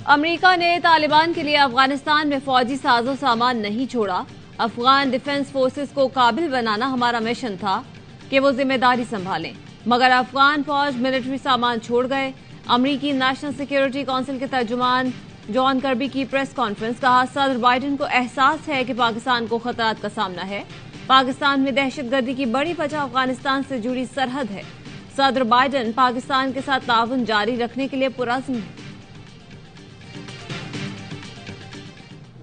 America ने तालिबान के लिए अफगानिस्तान में फौजी साजो सामान नहीं छोड़ा। अफगान डिफेंस फोर्सेस को काबिल बनाना हमारा मिशन था कि वो जिम्मेदारी संभालें, मगर अफगान फौज मिलिट्री सामान छोड़ गए। अमेरिकी नेशनल सिक्योरिटी काउंसिल के तर्जुमान जॉन कर्बी की प्रेस कॉन्फ्रेंस। कहा, सदर बाइडेन को एहसास है कि पाकिस्तान को खतरात का सामना है। पाकिस्तान में दहशतगर्दी की बड़ी वजह अफगानिस्तान से जुड़ी सरहद है। सदर बाइडेन पाकिस्तान के साथ ताउन जारी रखने के लिए पुरअज़्म है।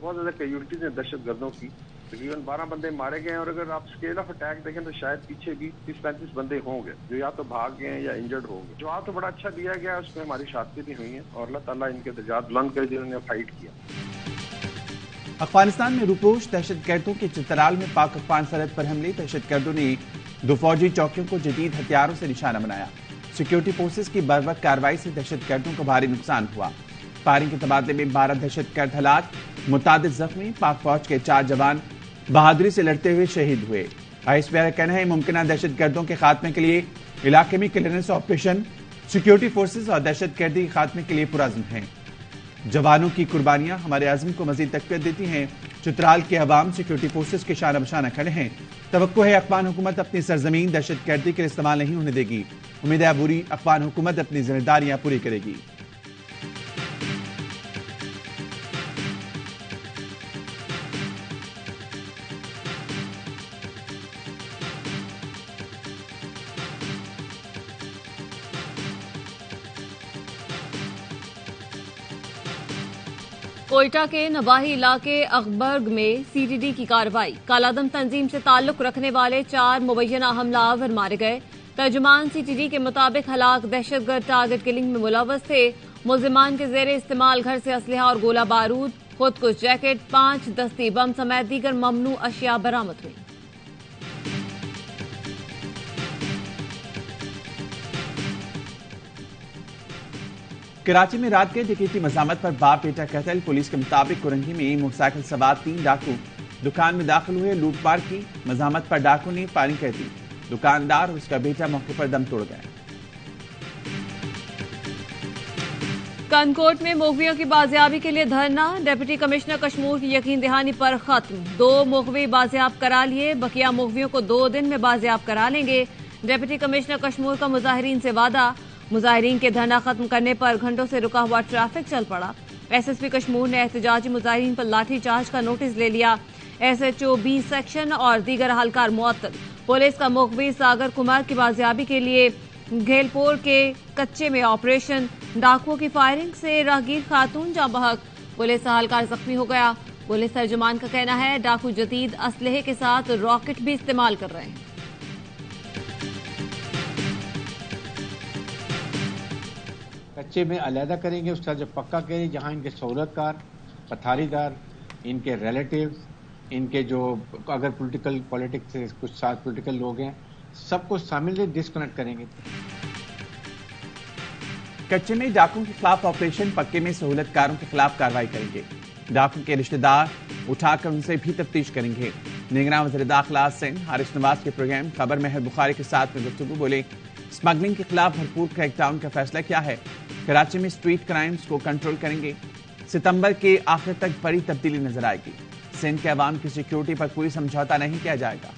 बहुत ज्यादा कैजुअल्टीज हैं दहशतगर्दों की, तकरीबन 12 बंदे मारे गए हैं और अगर आप स्केल ऑफ अटैक देखें तो शायद पीछे भी 30-35 बंदे होंगे जो या तो भाग गए हैं या इंजर्ड हो गए। जवाब तो बड़ा अच्छा दिया गया है, उसमें हमारी शहादतें भी हुई हैं और अल्लाह ताला इनके दर्जात बुलंद करे जिन्होंने फाइट किया। अफगानिस्तान में रूपोश दहशतगर्दों के चितराल में पाक अफगान सरहद पर हमले। दहशतगर्दों ने 2 फौजी चौकियों को जदीद हथियारों से निशाना बनाया। सिक्योरिटी फोर्सेस की बर्वक्त कार्रवाई से दहशतगर्दों को भारी नुकसान हुआ। फायरिंग के तबादले में 12 दहशतगर्द हलाक, मुतादिद जख्मी। पाक फौज के 4 जवान बहादुरी से लड़ते हुए शहीद हुए। आईएसपीआर का कहना है मुमकिन दहशतगर्दों के खात्मे के लिए इलाके में क्लियरेंस ऑपरेशन सिक्योरिटी फोर्सेस और दहशतगर्दी के खात्मे के लिए पुरअज़्म है। जवानों की कुर्बानियां हमारे आज़म को मजीद तक़वियत देती हैं। चित्राल के अवाम सिक्योरिटी फोर्सेस के शाना बशाना खड़े हैं। तवक्को है अफगान हुकूमत अपनी सरजमीन दहशतगर्दी के लिए इस्तेमाल नहीं होने देगी। उम्मीद है बुरी अफगान हुकूमत अपनी जिम्मेदारियां पूरी करेगी। कोयटा के नवाही इलाके अकबर्ग में सीटीडी की कार्रवाई। कालादम तंजीम से ताल्लुक रखने वाले 4 मुबैना हमलावर मारे गए। तर्जुमान सीटीडी के मुताबिक हलाक दहशतगर्द टारगेट किलिंग में मुलव्वस थे। मुल्जिमान के जेर इस्तेमाल घर से असलहा और गोला बारूद, खुदकुश जैकेट, 5 दस्ती बम समेत दीगर ममनू अशिया बरामद हुई। कराची में रात के डकैती मज़ामत पर बाप बेटा कत्ल। पुलिस के मुताबिक कुरंगी में मोटरसाइकिल सवार 3 डाकू दुकान में दाखिल हुए। लूटमार की मज़ामत पर डाकू ने फायरिंग कर दी। दुकानदार और उसका बेटा मौके पर दम तोड़ गए। कनकोट में मुगवियों की बाजियाबी के लिए धरना। डिप्टी कमिश्नर कश्मीर की यकीन दहानी पर खत्म। 2 मुगवी बाजियाब करा लिए, बकिया मुगवियों को 2 दिन में बाजियाब करा लेंगे। डिप्टी कमिश्नर कश्मीर का मुजाहिरीन से वादा। मुजाहिरीन के धरना खत्म करने पर घंटों से रुका हुआ ट्रैफिक चल पड़ा। एसएसपी कश्मीर ने एहतजाजी मुजाहिरीन पर लाठीचार्ज का नोटिस ले लिया। एसएचओ बी सेक्शन और दीगर अहलकार मुअत्तल। पुलिस का मुखबिर सागर कुमार की बाजियाबी के लिए घेलपोर के कच्चे में ऑपरेशन। डाकुओं की फायरिंग से राहगीर खातून जाँ बहक, पुलिस अहलकार जख्मी हो गया। पुलिस तर्जुमान का कहना है डाकू जदीद असलहे के साथ रॉकेट भी इस्तेमाल कर रहे हैं। कच्चे में अलहदा करेंगे, उसका जो पक्का करेंगे जहां इनके सहूलतकार, पथारीदार, इनके रिलेटिव्स, इनके जो अगर पॉलिटिक्स से कुछ साथ पोलिटिकल लोग हैं, सबको शामिल डिस्कनेक्ट करेंगे। कच्चे में डाकुओं के खिलाफ ऑपरेशन, पक्के में सहूलतकारों के खिलाफ कार्रवाई करेंगे। डाकू के रिश्तेदार उठाकर उनसे भी तफ्तीश करेंगे। निगरान वज़ीर दाखिला सिंध हारिस नवाज के प्रोग्राम खबर मेहर बुखारी के साथ में गुफ्तगू बोले, स्मगलिंग के खिलाफ भरपूर क्रैकडाउन का फैसला क्या है। कराची में स्ट्रीट क्राइम्स को कंट्रोल करेंगे। सितंबर के आखिर तक बड़ी तब्दीली नजर आएगी। सिंध के अवाम की सिक्योरिटी पर कोई समझौता नहीं किया जाएगा।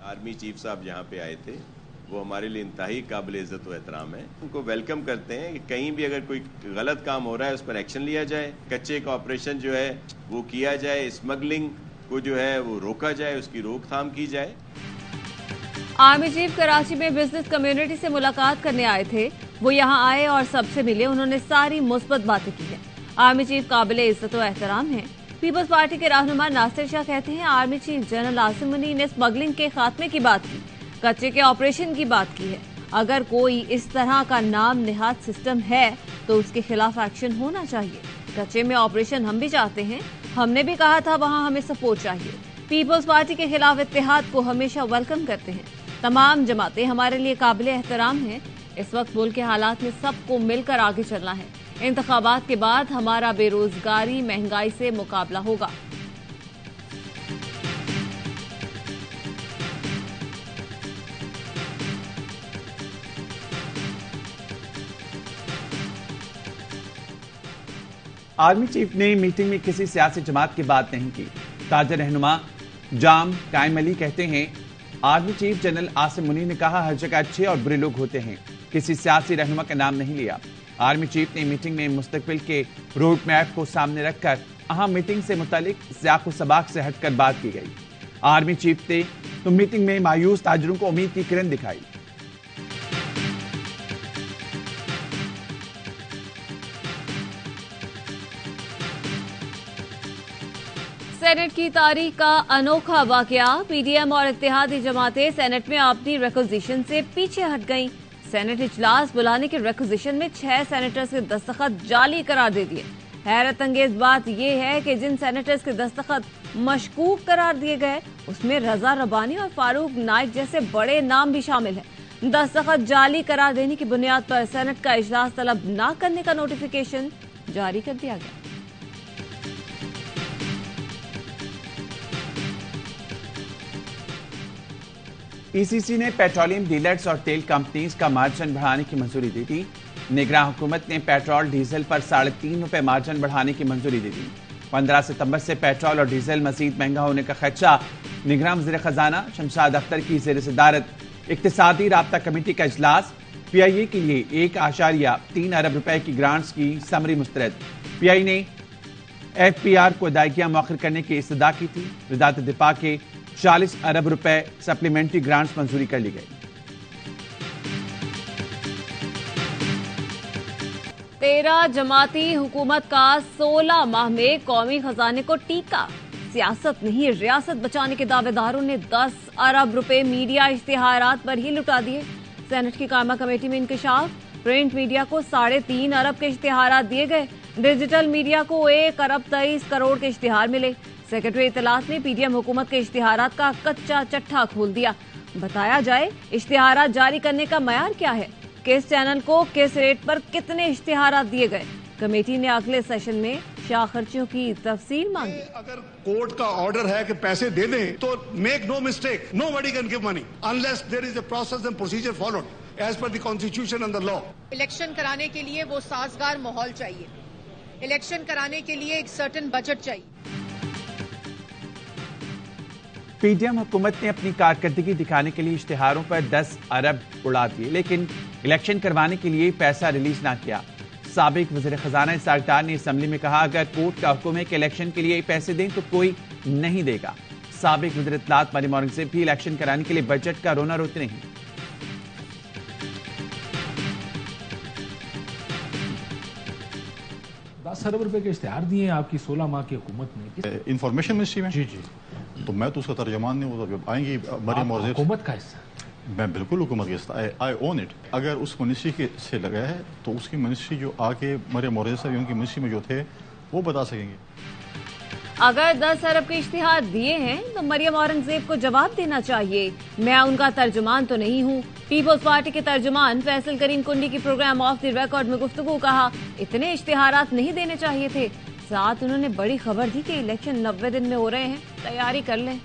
आर्मी चीफ साहब यहाँ पे आए थे, वो हमारे लिए इंतहाई काबिल इज्जत व एहतराम है। उनको वेलकम करते हैं कि कहीं भी अगर कोई गलत काम हो रहा है उस पर एक्शन लिया जाए, कच्चे का ऑपरेशन जो है वो किया जाए, स्मगलिंग को जो है वो रोका जाए, उसकी रोकथाम की जाए। आर्मी चीफ कराची में बिजनेस कम्युनिटी से मुलाकात करने आए थे। वो यहाँ आए और सबसे मिले। उन्होंने सारी मुस्बत बातें की हैं। आर्मी चीफ काबिल इज्जत व एहतराम है। पीपल्स पार्टी के रहनुमा नासिर शाह कहते हैं army chief general Asim Munir ने स्मगलिंग के खात्मे की बात की, कच्चे के ऑपरेशन की बात की है। अगर कोई इस तरह का नाम निहाद सिस्टम है तो उसके खिलाफ एक्शन होना चाहिए। कच्चे में ऑपरेशन हम भी चाहते हैं, हमने भी कहा था वहां हमें सपोर्ट चाहिए। पीपल्स पार्टी के खिलाफ इत्तेहाद को हमेशा वेलकम करते हैं। तमाम जमातें हमारे लिए काबिल एहतराम हैं। इस वक्त मुल्क के हालात में सबको मिलकर आगे चलना है। इंतखाबात के बाद हमारा बेरोजगारी महंगाई से मुकाबला होगा। आर्मी चीफ ने मीटिंग में किसी सियासी जमात की बात नहीं की। ताजा रहनुमा जाम कायम अली कहते हैं, army chief general Asim Munir ने कहा, हर जगह अच्छे और बुरे लोग होते हैं, किसी सियासी रहनुमा का नाम नहीं लिया। आर्मी चीफ ने मीटिंग में मुस्तकबिल के रोड मैप को सामने रखकर अहम मीटिंग से मुतालिक सियाक़ो सबाक से हटकर बात की गई। आर्मी चीफ ने तो मीटिंग में मायूस ताजरों को उम्मीद की किरण दिखाई। सेनेट की तारीख का अनोखा वाकया, पीडीएम और इत्तेहादी जमातें सेनेट में अपनी रिक्विजिशन से पीछे हट गईं। सेनेट इजलास बुलाने के रिक्विजिशन में 6 सेनेटर्स के दस्तखत जाली करार दे दिए। हैरत अंगेज बात यह है कि जिन सेनेटर्स के दस्तखत मशकूक करार दिए गए उसमें रजा रबानी और फारूक नाइक जैसे बड़े नाम भी शामिल हैं। दस्तखत जाली करार देने की बुनियाद पर सेनेट का इजलास तलब न करने का नोटिफिकेशन जारी कर दिया गया। ईसीसी ने पेट्रोलियम डीलर्स और तेल कंपनीज का मार्जिन बढ़ाने की मंजूरी दी थी। निगरान हुकूमत ने पेट्रोल डीजल पर ₹3.5 मार्जिन बढ़ाने की मंजूरी दी थी। 15 सितंबर से पेट्रोल और डीजल मजीद महंगा होने का खदशा। निगरान वज़ीर खजाना शमशाद अख्तर की ज़ेर सदारत इक्तिसादी राब्ता कमेटी का इजलास। पीआईए के लिए ₹1.3 अरब की ग्रांट्स की समरी मुस्तरद। पीआई ने एफपीआर को अदायगियां मौखर करने की इस्तदा की थी। वज़ारत दिफा के ₹40 अरब सप्लीमेंट्री ग्रांट्स मंजूरी कर ली गई। 13 जमाती हुकूमत का 16 माह में कौमी खजाने को टीका। सियासत नहीं रियासत बचाने के दावेदारों ने 10 अरब रुपए मीडिया इश्तिहारात पर ही लुटा दिए। सेनेट की कायमा कमेटी में इंकशाफ, प्रिंट मीडिया को 3.5 अरब के इश्तिहारात दिए गए। डिजिटल मीडिया को 1 अरब 23 करोड़ के इश्तिहार मिले। सेक्रेटरी इत्तलात ने पीडीएम हुकूमत के इश्तिहारात का कच्चा चट्ठा खोल दिया। बताया जाए इश्तिहारात जारी करने का मयार क्या है, किस चैनल को किस रेट पर कितने इश्तिहारात दिए गए। कमेटी ने अगले सेशन में शाह खर्चियों की तफसील मांगी। अगर कोर्ट का ऑर्डर है कि पैसे दे दें तो make no mistake, nobody can give money unless there is a process and procedure followed as per the constitution and the law. Election कराने के लिए वो साजगार माहौल चाहिए, इलेक्शन कराने के लिए एक सर्टेन बजट चाहिए। पीडीएम हुकूमत ने अपनी कारकर्दगी दिखाने के लिए इश्तिहारों पर 10 अरब उड़ा दिए, लेकिन इलेक्शन करवाने के लिए पैसा रिलीज ना किया। साबिक वज़ीर खजाना इसाक डार ने असम्बली में कहा, अगर कोर्ट का हुक्म है कि इलेक्शन के लिए पैसे दें तो कोई नहीं देगा। साबिक वज़ीर इत्तलात मरियम औरंगज़ेब भी इलेक्शन कराने के लिए बजट का रोना रोते नहीं। 10 अरब रुपए के इश्तिहार दिए आपकी 16 माह की हुकूमत ने इंफॉर्मेशन मिनिस्ट्री में। जी जी, तो मैं तो उसका तर्जमान नहीं, वो जब आएंगी मरियम और हुकूमत का हिस्सा, मैं बिल्कुल हुकूमत के हिस्सा, आई ओन इट। अगर उस मिनिस्ट्री के से लगा है तो उसकी मिनिस्ट्री जो आके मरियम और साहब उनकी मिनिस्ट्री में जो थे वो बता सकेंगे। अगर 10 अरब के इश्तिहार दिए हैं तो मरियम औरंगजेब को जवाब देना चाहिए। मैं उनका तर्जुमान तो नहीं हूँ। पीपल्स पार्टी के तर्जुमान फैसल करीम कुंडी की प्रोग्राम ऑफ द रिकॉर्ड में गुफ्तगू कहा, इतने इश्तिहारात नहीं देने चाहिए थे। साथ उन्होंने बड़ी खबर दी कि इलेक्शन 90 दिन में हो रहे हैं, तैयारी कर लें।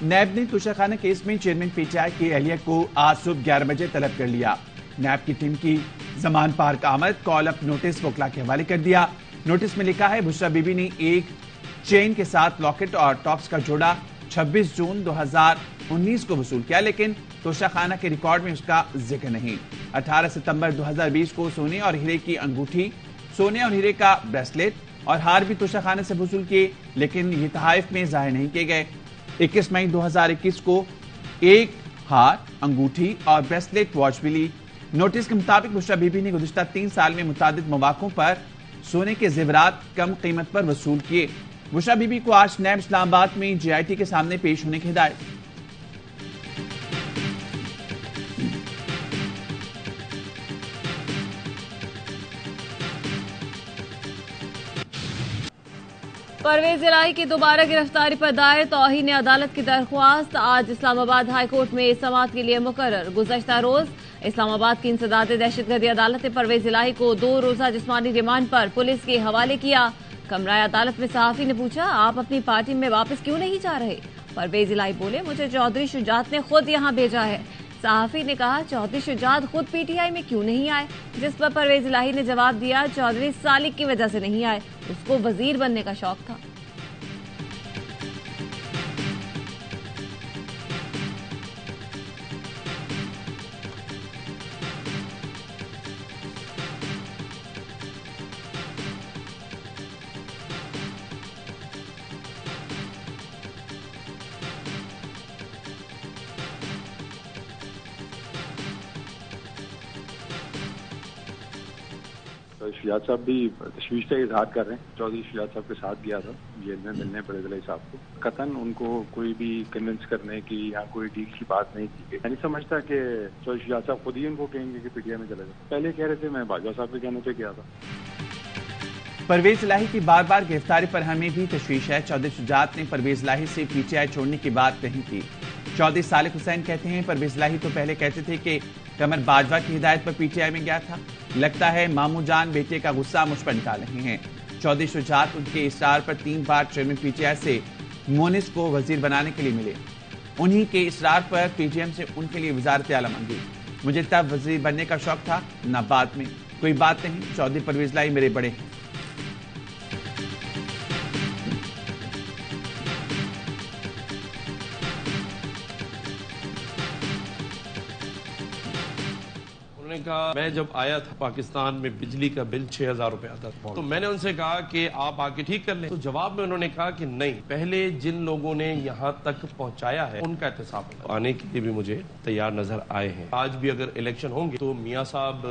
नैब ने तोशाखाना केस में चेयरमैन पीटीआई की अहलिया को आज सुबह 11 बजे तलब कर लिया। नैब की टीम की जमान पार्क आमद कॉल अप नोटिस वोकला के हवाले कर दिया। नोटिस में लिखा है, बुशरा बीबी ने एक चेन के साथ लॉकेट और टॉप्स का जोड़ा 26 जून 2019 को वसूल किया, लेकिन तोशाखाना के रिकॉर्ड में उसका जिक्र नहीं। 18 सितंबर 2020 को सोने और हीरे की अंगूठी, सोने और हीरे का ब्रेसलेट और हार भी तोशाखाना से वसूल किए, लेकिन ये तहाइफ में जाहिर नहीं किए गए। 21 मई 2021 को एक हार, अंगूठी और ब्रेसलेट वॉच मिली। नोटिस के मुताबिक बुशरा बीबी ने गुज़िश्ता 3 साल में मुतादिद मौक़ों पर सोने के जेवरात कम कीमत पर वसूल किए। बुशरा बीबी को आज नैब इस्लामाबाद में जीआईटी के सामने पेश होने की हिदायत। परवेज इलाही की दोबारा गिरफ्तारी पर दायर तौहीन अदालत की दरख्वास्त आज इस्लामाबाद हाई कोर्ट में समाअत के लिए मुकर्रर। गुज़श्ता रोज इस्लामाबाद की इंसदाद दहशतगर्दी अदालत ने परवेज इलाही को 2 रोजा जिस्मानी रिमांड पर पुलिस के हवाले किया। कमरा अदालत में सहाफी ने पूछा, आप अपनी पार्टी में वापस क्यों नहीं जा रहे? परवेज इलाही बोले, मुझे चौधरी शुजात ने खुद यहाँ भेजा है। सहाफी ने कहा, चौधरी शुजात खुद पीटीआई में क्यों नहीं आए, जिस पर परवेज इलाही ने जवाब दिया, चौधरी सालिक की वजह से नहीं आए, उसको वजीर बनने का शौक था। शुजात साहब भी तशवीश का इजहार कर रहे हैं। चौधरी शुजात साहब के साथ गया था जेल में मिलने परवेज इलाही साहब को। कतन उनको कोई भी कन्विंस करने की या कोई डील की बात नहीं की गई। मैं नहीं समझता कि चौधरी शुजात साहब खुद ही उनको कहेंगे कि पीटीआई में चले जाए। पहले कह रहे थे, मैं बाजवा साहब के कहने पे गया था। परवेज इलाही की बार बार गिरफ्तारी पर हमें भी तशवीश है। चौधरी शुजात ने परवेज इलाही से पीटीआई छोड़ने की बात नहीं की। चौधरी सालिक हुसैन कहते हैं, परवेज इलाही तो पहले कहते थे कि कमर बाजवा की हिदायत पर पीटीआई में गया था। लगता है मामू जान बेटे का गुस्सा मुझ पर निकाल रहे हैं। चौधरी शुजात उनके इसरार पर 3 बार चेयरमैन पीटीआई से मोनिस को वजीर बनाने के लिए मिले। उन्हीं के इसरार पर पीटीएम से उनके लिए वजारत आला मांगी। मुझे तब वजीर बनने का शौक था, न बाद में। कोई बात नहीं, चौधरी परवेज इलाही मेरे बड़े हैं। कहा, मैं जब आया था पाकिस्तान में बिजली का बिल 6000 रुपए आता था, तो मैंने उनसे कहा कि आप आके ठीक कर लें। तो जवाब में उन्होंने कहा कि नहीं, पहले जिन लोगों ने यहाँ तक पहुँचाया है उनका एहतसाब आने के लिए भी मुझे तैयार नजर आए हैं। आज भी अगर इलेक्शन होंगे तो मियाँ साहब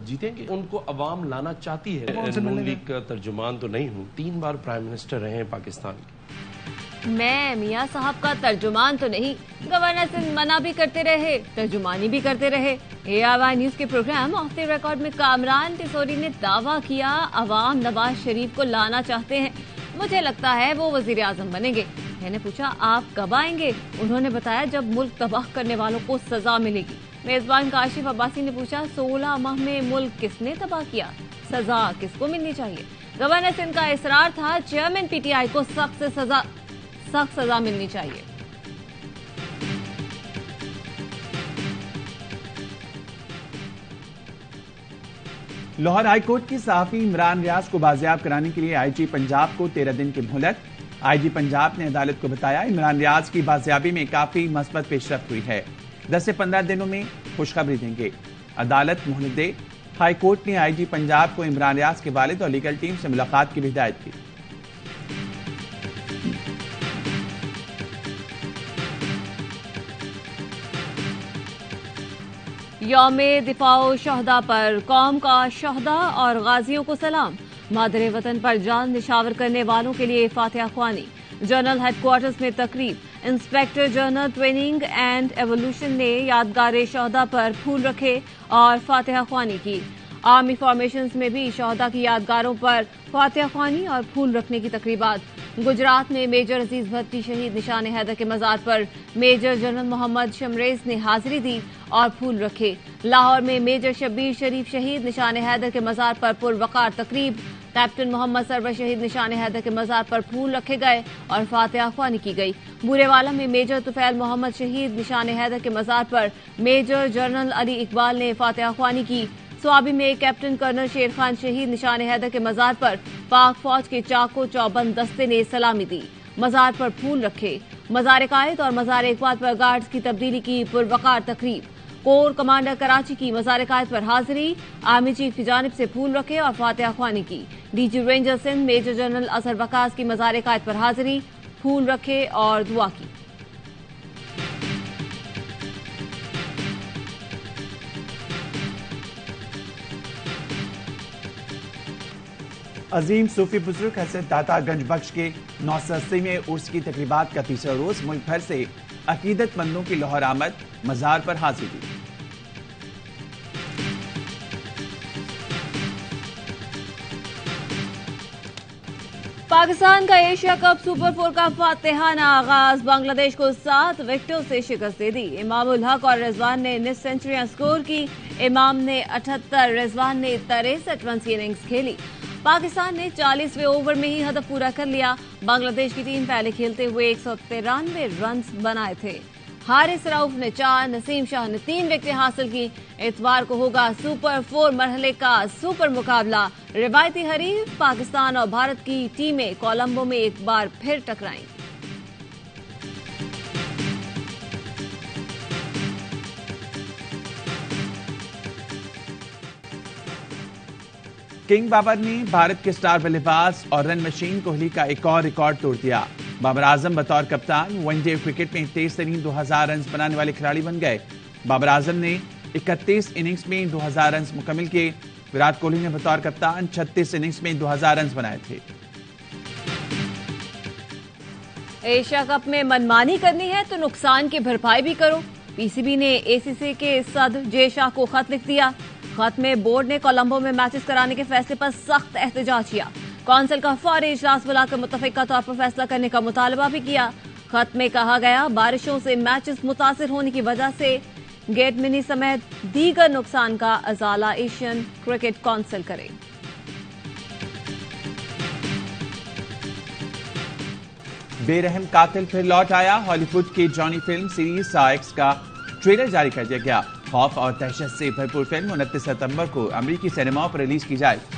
जीतेंगे। उनको अवाम लाना चाहती है। नून लीग का तर्जुमान तो नहीं हूँ, 3 बार प्राइम मिनिस्टर रहे हैं पाकिस्तान के। मैं मियाँ साहब का तर्जुमान तो नहीं, गवर्नर सिंध मना भी करते रहे, तर्जुमानी भी करते रहे। ARY न्यूज के प्रोग्राम ऑफ द रिकॉर्ड में कामरान टिसोरी ने दावा किया, अवाम नवाज शरीफ को लाना चाहते हैं, मुझे लगता है वो वजीर आजम बनेंगे। मैंने पूछा, आप कब आएंगे? उन्होंने बताया, जब मुल्क तबाह करने वालों को सजा मिलेगी। मेजबान काशिफ अब्बासी ने पूछा, 16 माह में मुल्क किसने तबाह किया, सजा किसको मिलनी चाहिए? गवर्नर सिंध का इसरार था, चेयरमैन पीटीआई को सख्त सजा मिलनी चाहिए। लाहौर हाईकोर्ट की सहाफी इमरान रियाज को बाजियाब कराने के लिए आईजी पंजाब को 13 दिन की मोहलत। आईजी पंजाब ने अदालत को बताया, इमरान रियाज की बाजियाबी में काफी मस्बत पेशरफ्त हुई है, 10 से 15 दिनों में खुशखबरी देंगे। अदालत मोहलत दे। हाईकोर्ट ने आईजी पंजाब को इमरान रियाज के वालिद और लीगल टीम से मुलाकात की भी हिदायत की। यौमे दिफाओ शहदा पर कौम का शहदा और गाजियों को सलाम। मादरे वतन पर जान निशावर करने वालों के लिए फातिहा ख्वानी। जनरल हेडक्वार्टर्स में तकरीब। Inspector general training and evolution ने यादगार शहदा पर फूल रखे और फातिहा ख्वानी की। आर्मी फॉर्मेशंस में भी शहदा की यादगारों पर फातिहा ख्वानी और फूल रखने की तकरीबात। गुजरात में मेजर अजीज भट्टी शहीद निशान हैदर के मजार पर मेजर जनरल मोहम्मद शमरेज ने हाजिरी दी और फूल रखे। लाहौर में मेजर शब्बीर शरीफ शहीद निशान हैदर के मजार पर पुरवकार तकरीब। कैप्टन मोहम्मद सरवर शहीद निशान हैदर के मजार पर फूल रखे गए और फातिहा ख्वानी की गई। बूरेवाला में मेजर तुफैल मोहम्मद शहीद निशान हैदर के मजार पर मेजर जनरल अली इकबाल ने फातिहा ख्वानी की। स्वाबी में कैप्टन कर्नल शेर खान शहीद निशान हैदर के मजार पर पाक फौज के चाको चौबंद दस्ते ने सलामी दी, मजार पर फूल रखे। मजार कायद और मजार इकबाल पर गार्ड्स की तब्दीली की पुरवकार तकरीब। कोर कमांडर कराची की मजार कायद पर हाजिरी, आर्मी चीफ की जानिब से फूल रखे और फातिहा ख्वानी की। DG ranger Sindh major general Azhar Waqas की मजार कायद पर हाजिरी, फूल रखे और दुआ की। अजीम सूफी बुजुर्ग हजरत दाता गंज बख्श के 980वें उर्स की तकरीबात का तीसरा रोज मुल्क भर से अकीदतमंदों की लाहौर आमद, मजार पर हाजिरी। पाकिस्तान का एशिया कप सुपर 4 का फातिहाना आगाज। बांग्लादेश को 7 विकेटों से शिकस्त दे दी। इमामुल हक और रिजवान ने 19 सेंचुरियां स्कोर की। इमाम ने 78, रिजवान ने 63 रन की इनिंग्स खेली। पाकिस्तान ने 40वें ओवर में ही हदफ पूरा कर लिया। बांग्लादेश की टीम पहले खेलते हुए 193 रन बनाए थे। हारिस रऊफ ने 4, नसीम शाह ने 3 विकेटें हासिल की। इतवार को होगा सुपर 4 मरहले का सुपर मुकाबला। रिवायती हरीफ पाकिस्तान और भारत की टीमें कोलंबो में एक बार फिर टकराएंगी। किंग बाबर ने भारत के स्टार बल्लेबाज और रन मशीन कोहली का एक और रिकॉर्ड तोड़ दिया। बाबर आजम बतौर कप्तान वनडे क्रिकेट में तेज तरीन 2000 रन बनाने वाले खिलाड़ी बन गए। बाबर आजम ने 31 इनिंग्स में 2000 रन मुकम्मल किए। विराट कोहली ने बतौर कप्तान 36 इनिंग्स में 2000 रन बनाए थे। एशिया कप में मनमानी करनी है तो नुकसान की भरपाई भी करो। पीसीबी ने एसीसी के सदर जे शाह को खत लिख दिया। खत में बोर्ड ने कोलंबो में मैचेस कराने के फैसले पर सख्त एहतजाज किया। कौंसिल का फौरी इजलास बुलाकर मुत्तफिका तौर पर फैसला करने का मुतालबा भी किया। खत में कहा गया, बारिशों से मैचेस मुतासिर होने की वजह से गेट मिनी समेत दीगर नुकसान का अजाला एशियन क्रिकेट कौंसिल करे। बेरहम कातिल फिर लौट आया। हॉलीवुड की जॉनी फिल्म सीरीज साइक्स का ट्रेलर जारी कर दिया गया। खौफ और दहशत से भरपूर फिल्म 29 सितंबर को अमेरिकी सिनेमाओं पर रिलीज की जाएगी।